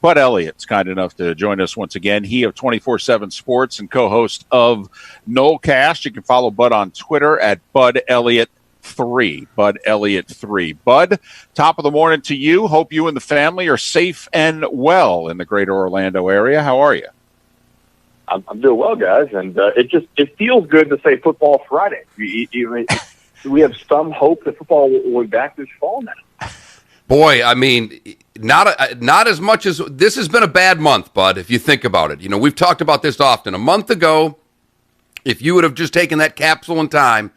Bud Elliott's kind enough to join us once again. He of 24/7 Sports and co-host of Nolecast. You can follow Bud on Twitter at Bud Elliott3. Bud Elliott3. Bud, top of the morning to you. Hope you and the family are safe and well in the greater Orlando area. How are you? I'm doing well, guys, and it feels good to say Football Friday. We have some hope that football will be back this fall now. Boy, I mean, not as much as this has been a bad month, Bud. If you think about it, we've talked about this often. A month ago, if you would have just taken that capsule in time,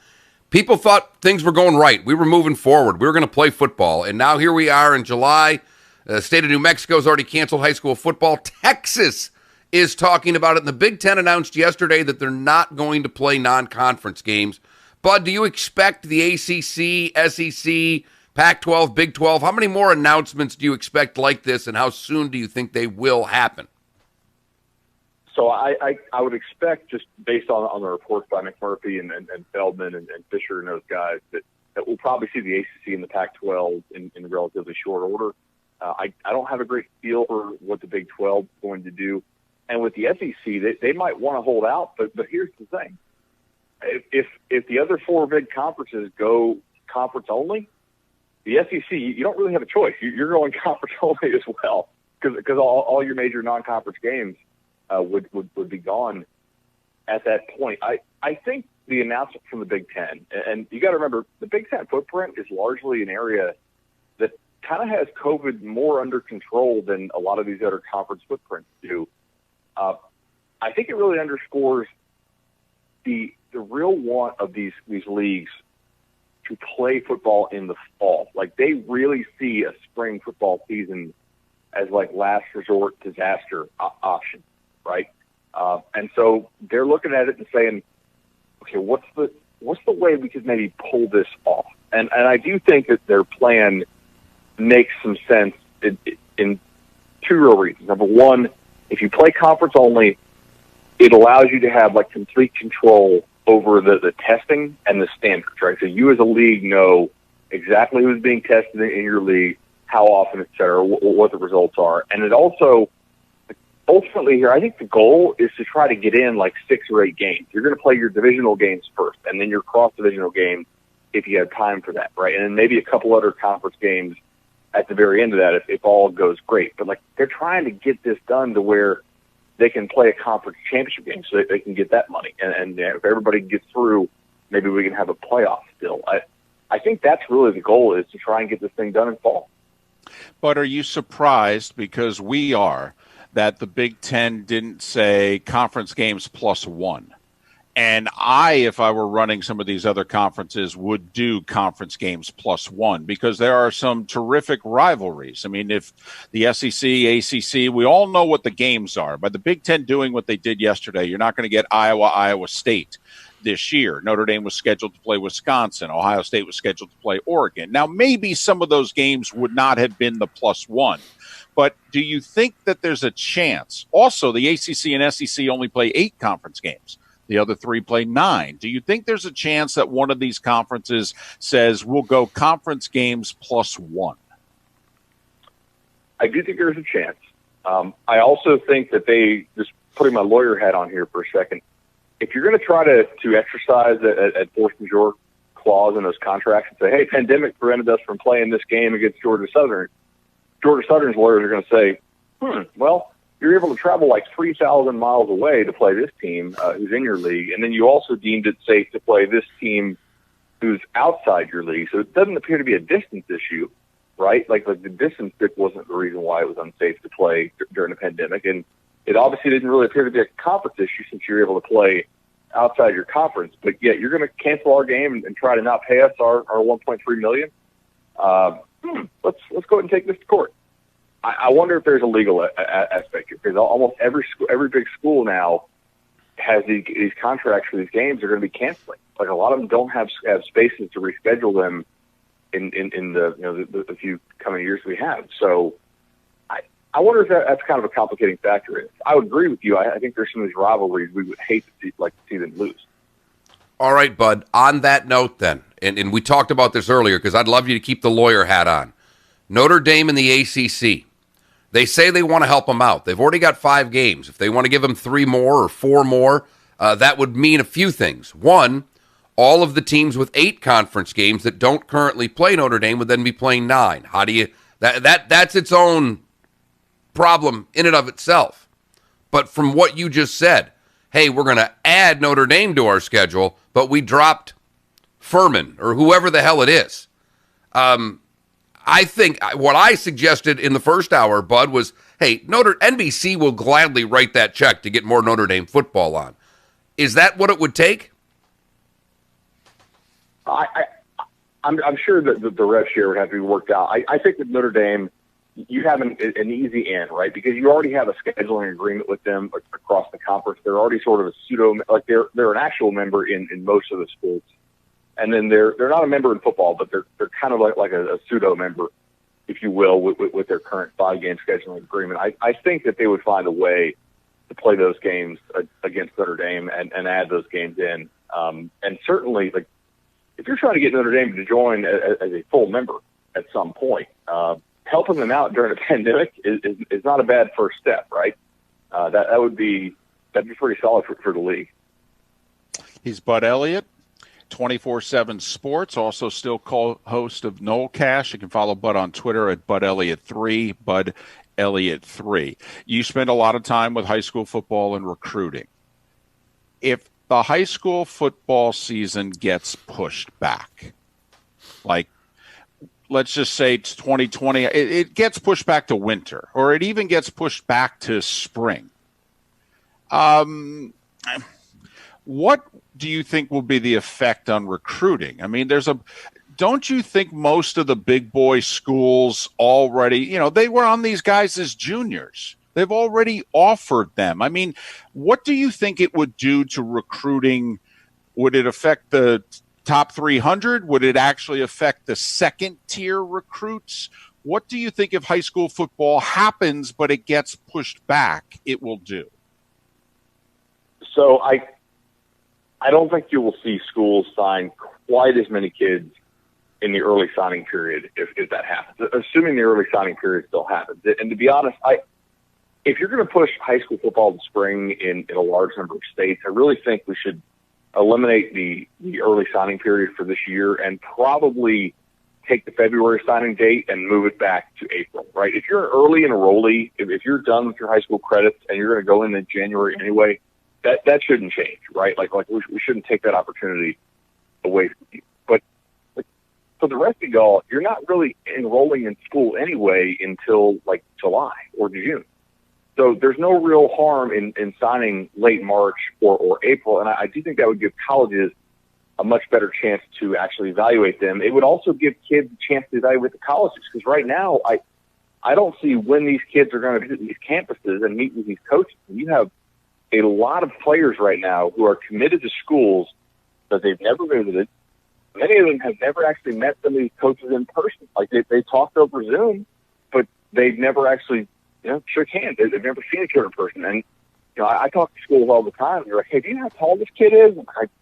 people thought things were going right. We were moving forward. We were going to play football, and now here we are in July. The state of New Mexico has already canceled high school football. Texas is talking about it, and the Big Ten announced yesterday that they're not going to play non-conference games. Bud, do you expect the ACC, SEC, Pac-12, Big 12, how many more announcements do you expect like this, and how soon do you think they will happen? So I would expect, just based on the reports by McMurphy and Feldman and Fisher and those guys, that we'll probably see the ACC and the Pac-12 in relatively short order. I don't have a great feel for what the Big 12 is going to do. And with the SEC, they might want to hold out, but here's the thing. If the other four big conferences go conference only, the SEC, you don't really have a choice. You're going conference only as well, because all your major non-conference games would be gone at that point. I think the announcement from the Big Ten, and you got to remember, the Big Ten footprint is largely an area that kind of has COVID more under control than a lot of these other conference footprints do. I think it really underscores the real want of these leagues to play football in the fall. Like, they really see a spring football season as like last resort disaster option, right? And so they're looking at it and saying, okay, what's the way we could maybe pull this off? And I do think that their plan makes some sense in two real reasons. Number one, if you play conference only, it allows you to have like complete control over the testing and the standards, right? So you as a league know exactly who's being tested in your league, how often, et cetera, what the results are. And it also, ultimately here, I think the goal is to try to get in like 6 or 8 games. You're going to play your divisional games first, and then your cross-divisional games if you have time for that, right? And then maybe a couple other conference games at the very end of that if all goes great. But like, they're trying to get this done to where they can play a conference championship game so that they can get that money. And if everybody gets through, maybe we can have a playoff still. I think that's really the goal, is to try and get this thing done in fall. But are you surprised, because we are, that the Big Ten didn't say conference games plus 1? And if I were running some of these other conferences, would do conference games plus 1, because there are some terrific rivalries. I mean, if the SEC, ACC, we all know what the games are. By the Big Ten doing what they did yesterday, you're not going to get Iowa State this year. Notre Dame was scheduled to play Wisconsin. Ohio State was scheduled to play Oregon. Now, maybe some of those games would not have been the plus 1. But do you think that there's a chance? Also, the ACC and SEC only play 8 conference games. The other 3 play 9. Do you think there's a chance that one of these conferences says we'll go conference games plus 1? I do think there's a chance. I also think that they, just putting my lawyer hat on here for a second, if you're going to try to exercise a force majeure clause in those contracts and say, hey, pandemic prevented us from playing this game against Georgia Southern, Georgia Southern's lawyers are going to say, well, you're able to travel like 3,000 miles away to play this team who's in your league, and then you also deemed it safe to play this team who's outside your league. So it doesn't appear to be a distance issue, right? Like the distance wasn't the reason why it was unsafe to play during the pandemic, and it obviously didn't really appear to be a conference issue since you're able to play outside your conference. But yet you're going to cancel our game and try to not pay us our $1.3 million. Let's go ahead and take this to court. I wonder if there's a legal aspect here, because almost every big school now has these contracts for these games they're going to be canceling. Like, a lot of them don't have spaces to reschedule them in the few coming years we have. So I wonder if that's kind of a complicating factor. I would agree with you. I think there's some of these rivalries we would hate to see them lose. All right, Bud. On that note, then, and we talked about this earlier, because I'd love you to keep the lawyer hat on. Notre Dame and the ACC. They say they want to help him out. They've already got 5 games. If they want to give him 3 more or 4 more, that would mean a few things. One, all of the teams with 8 conference games that don't currently play Notre Dame would then be playing 9. How do you that's its own problem in and of itself. But from what you just said, hey, we're going to add Notre Dame to our schedule, but we dropped Furman or whoever the hell it is. I think what I suggested in the first hour, Bud, was, hey, NBC will gladly write that check to get more Notre Dame football on. Is that what it would take? I'm sure that the rev share would have to be worked out. I think with Notre Dame, you have an easy in, right? Because you already have a scheduling agreement with them across the conference. They're already sort of a pseudo, like they're an actual member in most of the sports. And then they're not a member in football, but they're kind of like a pseudo member, if you will, with their current 5-game scheduling agreement. I think that they would find a way to play those games against Notre Dame and add those games in. And certainly, like, if you're trying to get Notre Dame to join as a full member at some point, helping them out during a pandemic is not a bad first step, right? That'd be pretty solid for the league. He's Bud Elliott, 24/7 Sports, also still co-host of Noel Cash. You can follow Bud on Twitter at BudElliott3, Bud Elliott3. You spend a lot of time with high school football and recruiting. If the high school football season gets pushed back, like, let's just say it's 2020, it gets pushed back to winter, or it even gets pushed back to spring. What do you think will be the effect on recruiting? I mean, don't you think most of the big boy schools already, they were on these guys as juniors. They've already offered them. I mean, what do you think it would do to recruiting? Would it affect the top 300? Would it actually affect the second tier recruits? What do you think if high school football happens, but it gets pushed back, it will do? So I don't think you will see schools sign quite as many kids in the early signing period if that happens, assuming the early signing period still happens. And to be honest, if you're going to push high school football in the spring in a large number of states, I really think we should eliminate the early signing period for this year and probably take the February signing date and move it back to April, right? If you're an early enrollee, if you're done with your high school credits and you're going to go in January anyway, that shouldn't change, right? Like we shouldn't take that opportunity away from you. But for the rest of y'all, you're not really enrolling in school anyway until like July or June. So there's no real harm in signing late March or April. And I do think that would give colleges a much better chance to actually evaluate them. It would also give kids a chance to evaluate the colleges, because right now I don't see when these kids are going to visit these campuses and meet with these coaches. You have a lot of players right now who are committed to schools that they've never visited. Many of them have never actually met some of these coaches in person. Like they talked over Zoom, but they've never actually shook hands. They've never seen each other in person. And I talk to schools all the time. They're like, "Hey, do you know how tall this kid is?"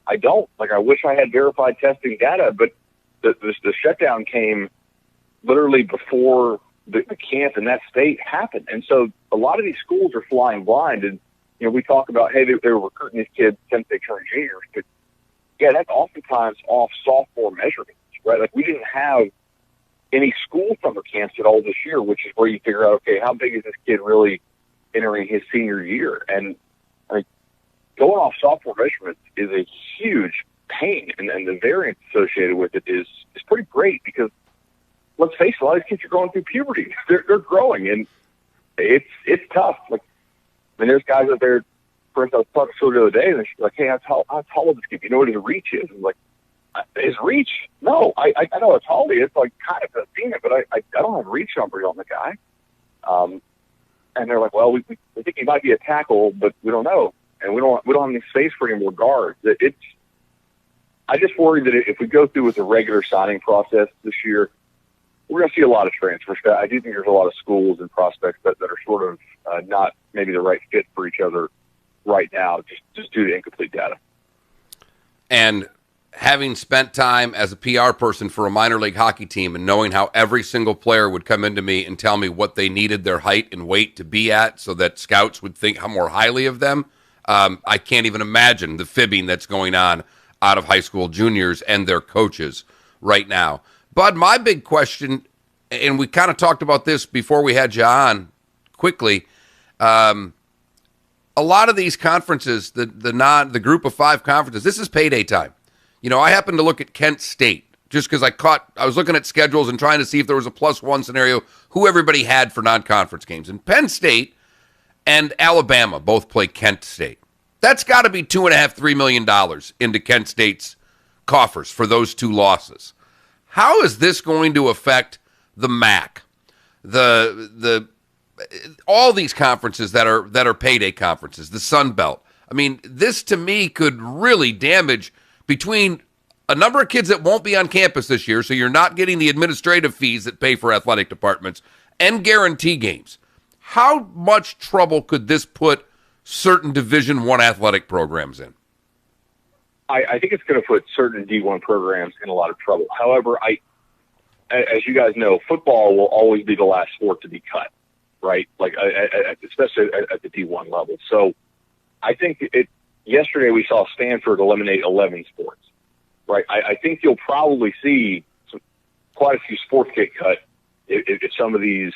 I don't. Like, I wish I had verified testing data, but the shutdown came literally before the camp in that state happened. And so a lot of these schools are flying blind. And we talk about, hey, they were recruiting these kids since they turned juniors, but yeah, that's oftentimes off sophomore measurements, right? Like, we didn't have any school summer camps at all this year, which is where you figure out, okay, how big is this kid really entering his senior year? And going off sophomore measurements is a huge pain, and the variance associated with it is pretty great, because let's face it, a lot of these kids are going through puberty. They're growing, and it's tough. Like, I mean, there's guys out there. For instance, I was talking to her the other day, and she's like, "Hey, how tall is this kid? You know what his reach is?" I'm like, "His reach? No, I know how tall he is. So I kind of have seen it, but I don't have reach numbers on the guy." And they're like, "Well, we think he might be a tackle, but we don't know, and we don't have any space for any more guards." I just worry that if we go through with the regular signing process this year, we're going to see a lot of transfers. I do think there's a lot of schools and prospects that are sort of not maybe the right fit for each other right now, just due to incomplete data. And having spent time as a PR person for a minor league hockey team and knowing how every single player would come into me and tell me what they needed their height and weight to be at so that scouts would think more highly of them, I can't even imagine the fibbing that's going on out of high school juniors and their coaches right now. Bud, my big question, and we kind of talked about this before we had you on quickly, a lot of these conferences, the group of 5 conferences, this is payday time. You know, I happened to look at Kent State just because I was looking at schedules and trying to see if there was a +1 scenario, who everybody had for non-conference games. And Penn State and Alabama both play Kent State. That's got to be $2.5, $3 million into Kent State's coffers for those 2 losses. How is this going to affect the MAC, all these conferences that are payday conferences, the Sun Belt? I mean, this to me could really damage between a number of kids that won't be on campus this year, so you're not getting the administrative fees that pay for athletic departments, and guarantee games. How much trouble could this put certain Division I athletic programs in? I think it's going to put certain D1 programs in a lot of trouble. However, as you guys know, football will always be the last sport to be cut, right? Like, especially at the D1 level. So I think yesterday we saw Stanford eliminate 11 sports, right? I think you'll probably see quite a few sports get cut if some of these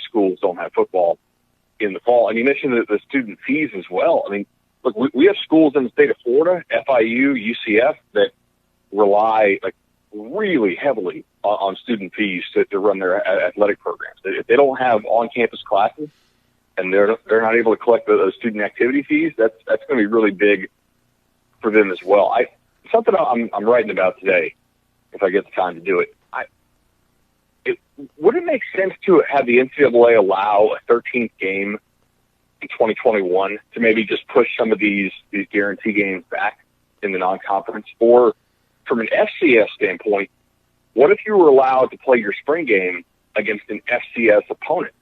schools don't have football in the fall. And you mentioned the student fees as well. I mean, look, we have schools in the state of Florida, FIU, UCF, that rely really heavily on student fees to run their athletic programs. If they don't have on-campus classes and they're not able to collect those student activity fees, that's going to be really big for them as well. Something I'm writing about today, if I get the time to do it. Would it make sense to have the NCAA allow a 13th game in 2021 to maybe just push some of these guarantee games back in the non-conference? Or from an FCS standpoint, what if you were allowed to play your spring game against an FCS opponent?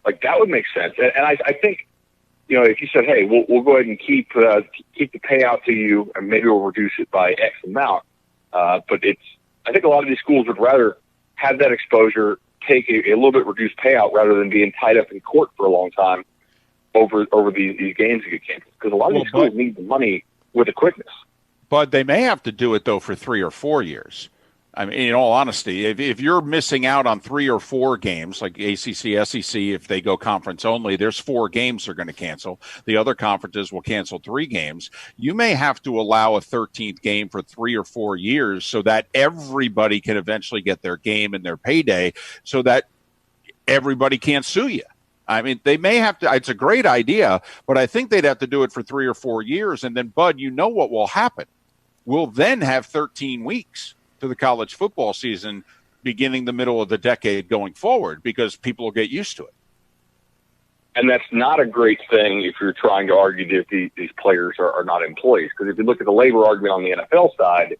Like, that would make sense. And I think, you know, if you said, hey, we'll go ahead and keep the payout to you, and maybe we'll reduce it by X amount. But I think a lot of these schools would rather have that exposure, take a little bit reduced payout rather than being tied up in court for a long time over these games that get canceled. Because a lot of these schools need the money with a quickness. But they may have to do it, though, for 3 or 4 years. I mean, in all honesty, if you're missing out on 3 or 4 games, like ACC, SEC, if they go conference only, there's 4 games they're going to cancel. The other conferences will cancel 3 games. You may have to allow a 13th game for 3 or 4 years so that everybody can eventually get their game and their payday so that everybody can't sue you. I mean, they may have to. It's a great idea, but I think they'd have to do it for 3 or 4 years. And then, Bud, you know what will happen? We'll then have 13 weeks to the college football season beginning the middle of the decade going forward because people will get used to it. And that's not a great thing if you're trying to argue that these players are not employees. Because if you look at the labor argument on the NFL side,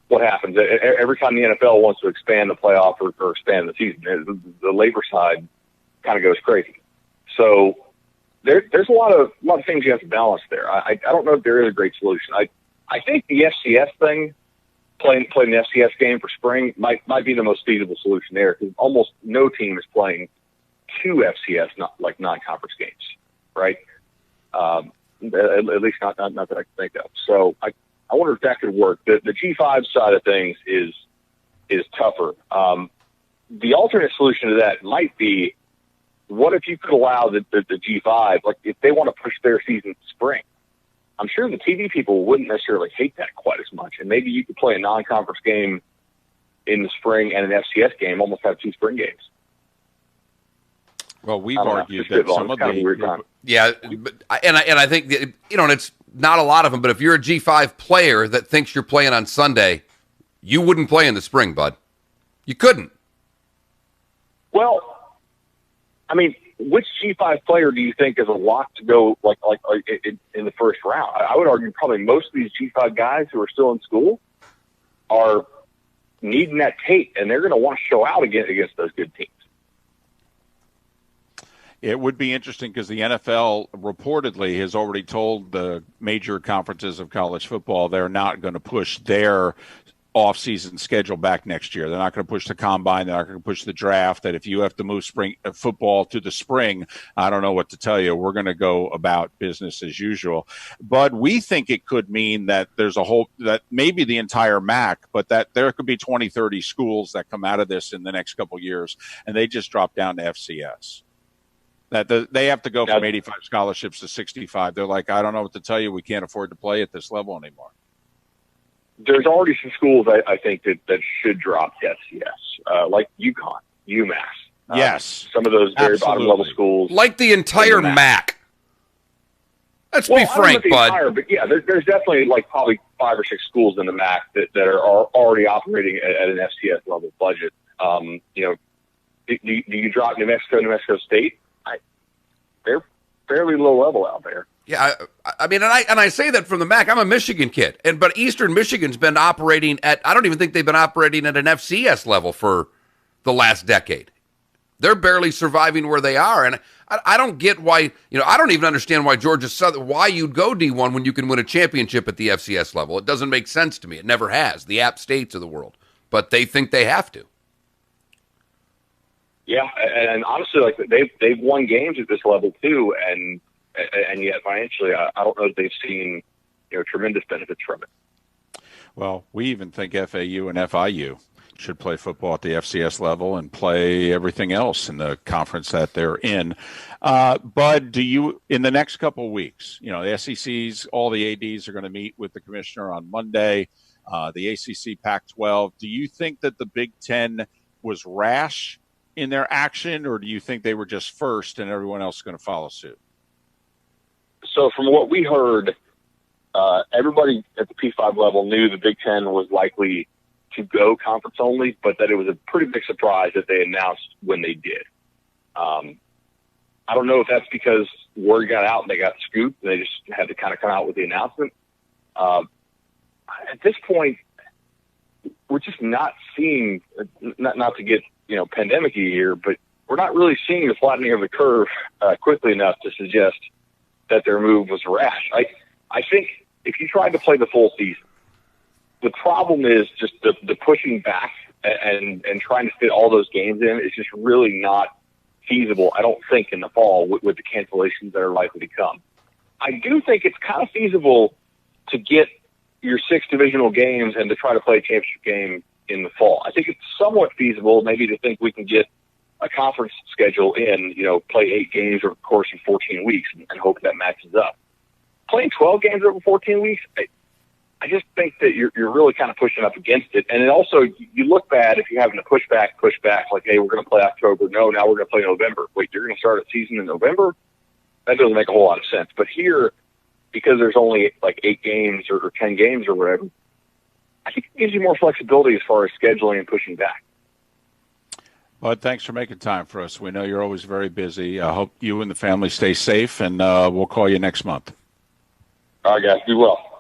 what happens? Every time the NFL wants to expand the playoff or expand the season, the labor side kind of goes crazy. So there's a lot of things you have to balance there. I don't know if there is a great solution. I think the FCS thing, playing the FCS game for spring might be the most feasible solution there because almost no team is playing 2 FCS non-conference games, right? At least not that I can think of. So I wonder if that could work. The G5 side of things is tougher. The alternate solution to that might be, what if you could allow the G5, like if they want to push their season to spring? I'm sure the TV people wouldn't necessarily hate that quite as much. And maybe you could play a non-conference game in the spring and an FCS game, almost have 2 spring games. Well, we've argued that some of the and I think that, you know, and it's not a lot of them, but if you're a G5 player that thinks you're playing on Sunday, you wouldn't play in the spring, bud. You couldn't. Well, I mean, which G5 player do you think is a lock to go like in the first round? I would argue probably most of these G5 guys who are still in school are needing that tape, and they're going to want to show out against those good teams. It would be interesting because the NFL reportedly has already told the major conferences of college football they're not going to push their off-season schedule back next year. They're not going to push the combine. They're not going to push the draft. That if you have to move spring football to the spring, I don't know what to tell you. We're going to go about business as usual. But we think it could mean that there's that maybe the entire MAC, but that there could be 20, 30 schools that come out of this in the next couple of years, and they just drop down to FCS. That they have to go from 85 scholarships to 65. They're like, I don't know what to tell you. We can't afford to play at this level anymore. There's already some schools I think that should drop to FCS, like UConn, UMass. Yes. Some of those very bottom-level schools. Like the entire MAC. Let's be frank, bud. But yeah, there's definitely like probably 5 or 6 schools in the MAC that are already operating at an FCS level budget. Do you drop New Mexico State? They're fairly low level out there. Yeah, I mean, and I say that from the MAC. I'm a Michigan kid, but Eastern Michigan's been operating at, I don't even think they've been operating at an FCS level for the last decade. They're barely surviving where they are, and I don't get why, I don't even understand why Georgia Southern, why you'd go D1 when you can win a championship at the FCS level. It doesn't make sense to me. It never has. The App States of the world, but they think they have to. Yeah, and honestly, like they've won games at this level too, and yet financially, I don't know if they've seen tremendous benefits from it. Well, we even think FAU and FIU should play football at the FCS level and play everything else in the conference that they're in. But do you, in the next couple of weeks, the SEC's, all the ADs are going to meet with the commissioner on Monday, the ACC Pac-12. Do you think that the Big Ten was rash in their action, or do you think they were just first and everyone else is going to follow suit? So from what we heard, everybody at the P5 level knew the Big Ten was likely to go conference only, but that it was a pretty big surprise that they announced when they did. I don't know if that's because word got out and they got scooped and they just had to kind of come out with the announcement. At this point, we're just not seeing, not to get pandemic-y here, but we're not really seeing the flattening of the curve quickly enough to suggest that their move was rash. I think if you tried to play the full season, the problem is just the pushing back and trying to fit all those games in is just really not feasible, I don't think, in the fall with the cancellations that are likely to come. I do think it's kind of feasible to get your 6 divisional games and to try to play a championship game in the fall. I think it's somewhat feasible maybe to think we can get a conference schedule in, play 8 games over the course of 14 weeks and hope that matches up. Playing 12 games over 14 weeks, I just think that you're really kind of pushing up against it. And then also, you look bad if you're having to push back, like, hey, we're going to play October. No, now we're going to play November. Wait, you're going to start a season in November? That doesn't make a whole lot of sense. But here, because there's only like 8 games or 10 games or whatever, I think it gives you more flexibility as far as scheduling and pushing back. Bud, thanks for making time for us. We know you're always very busy. I hope you and the family stay safe, and we'll call you next month. All right, guys. Be well.